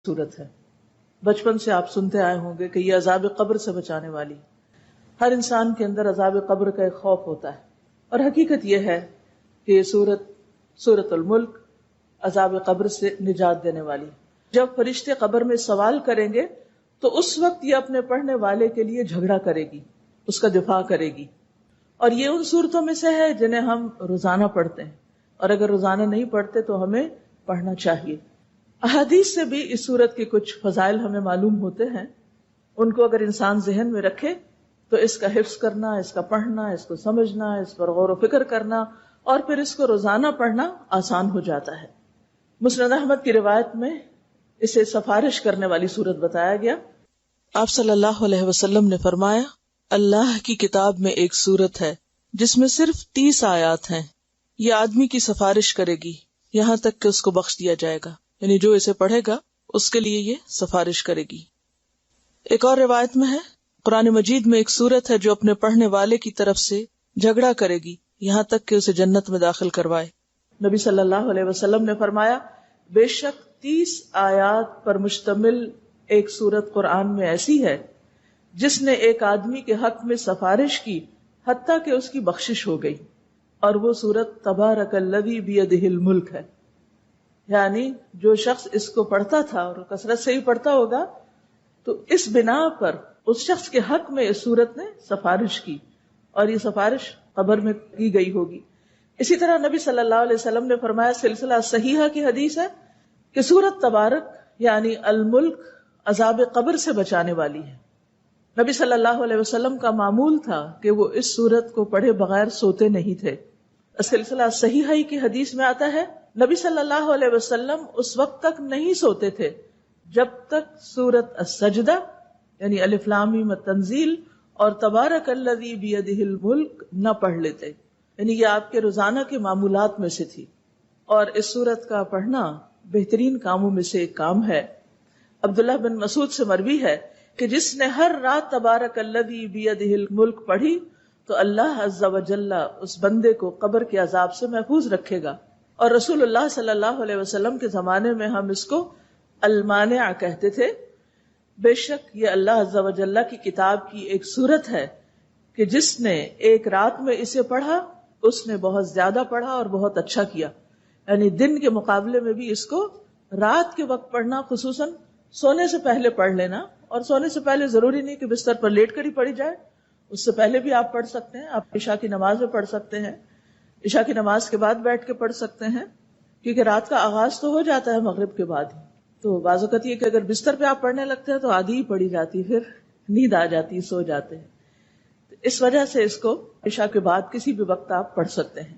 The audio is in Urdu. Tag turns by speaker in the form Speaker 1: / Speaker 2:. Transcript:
Speaker 1: صورت ہے. بچپن سے آپ سنتے آئے ہوں گے کہ یہ عذاب قبر سے بچانے والی. ہر انسان کے اندر عذاب قبر کا ایک خوف ہوتا ہے، اور حقیقت یہ ہے کہ یہ سورت الملک عذاب قبر سے نجات دینے والی. جب فرشتے قبر میں سوال کریں گے تو اس وقت یہ اپنے پڑھنے والے کے لیے جھگڑا کرے گی، اس کا دفاع کرے گی. اور یہ ان صورتوں میں سے ہے جنہیں ہم روزانہ پڑھتے ہیں، اور اگر روزانہ نہیں پڑھتے تو ہمیں پڑھنا چاہیے. احادیث سے بھی اس صورت کے کچھ فضائل ہمیں معلوم ہوتے ہیں. ان کو اگر انسان ذہن میں رکھے تو اس کا حفظ کرنا، اس کا پڑھنا، اس کو سمجھنا، اس پر غور و فکر کرنا اور پھر اس کو روزانہ پڑھنا آسان ہو جاتا ہے. مسند احمد کی روایت میں اسے سفارش کرنے والی صورت بتایا گیا. آپ صلی اللہ علیہ وسلم نے فرمایا، اللہ کی کتاب میں ایک صورت ہے جس میں صرف 30 آیات ہیں. یہ آدمی کی سفارش کرے گی یہاں تک کہ اس کو بخش دیا جائے گا، یعنی جو اسے پڑھے گا اس کے لیے یہ سفارش کرے گی. ایک اور روایت میں ہے، قرآن مجید میں ایک صورت ہے جو اپنے پڑھنے والے کی طرف سے جھگڑا کرے گی یہاں تک کہ اسے جنت میں داخل کروائے. نبی صلی اللہ علیہ وسلم نے فرمایا، بے شک 30 آیات پر مشتمل ایک صورت قرآن میں ایسی ہے جس نے ایک آدمی کے حق میں سفارش کی حتیٰ کہ اس کی بخشش ہو گئی، اور وہ صورت تبارک الذی بیدہ الملک ہے. یعنی جو شخص اس کو پڑھتا تھا اور کثرت سے ہی پڑھتا ہوگا تو اس بنا پر اس شخص کے حق میں اس صورت نے سفارش کی، اور یہ سفارش قبر میں کی گئی ہوگی. اسی طرح نبی صلی اللہ علیہ وسلم نے فرمایا، سلسلہ صحیحہ کی حدیث ہے کہ سورت تبارک یعنی الملک عذاب قبر سے بچانے والی ہے. نبی صلی اللہ علیہ وسلم کا معمول تھا کہ وہ اس سورت کو پڑھے بغیر سوتے نہیں تھے. سلسلہ صحیحہ کی حدیث میں آتا ہے، نبی صلی اللہ علیہ وسلم اس وقت تک نہیں سوتے تھے جب تک سورت السجدہ یعنی الف لام میم التنزیل اور تبارک الذی بیدہ الملک نہ پڑھ لیتے. یعنی یہ آپ کے روزانہ کے معمولات میں سے تھی، اور اس سورت کا پڑھنا بہترین کاموں میں سے ایک کام ہے. عبداللہ بن مسعود سے مروی ہے کہ جس نے ہر رات تبارک الذی بیدہ الملک پڑھی تو اللہ عز و جل اس بندے کو قبر کے عذاب سے محفوظ رکھے گا. اور رسول اللہ صلی اللہ علیہ وسلم کے زمانے میں ہم اس کو المانع کہتے تھے. بے شک یہ اللہ عز و جل کی کتاب کی ایک صورت ہے کہ جس نے ایک رات میں اسے پڑھا اس نے بہت زیادہ پڑھا اور بہت اچھا کیا. یعنی دن کے مقابلے میں بھی اس کو رات کے وقت پڑھنا، خصوصاً سونے سے پہلے پڑھ لینا. اور سونے سے پہلے ضروری نہیں کہ بستر پر لیٹ کر ہی پڑھی جائے، اس سے پہلے بھی آپ پڑھ سکتے ہیں. آپ عشاء کی نماز میں پڑھ سکتے ہیں، عشاء کی نماز کے بعد بیٹھ کے پڑھ سکتے ہیں، کیونکہ رات کا آغاز تو ہو جاتا ہے مغرب کے بعد ہی. تو بعض اوقات یہ کہ اگر بستر پہ آپ پڑھنے لگتے ہیں تو آدھی ہی پڑھی جاتی، پھر نیند آ جاتی، سو جاتے ہیں. اس وجہ سے اس کو عشاء کے بعد کسی بھی وقت آپ پڑھ سکتے ہیں.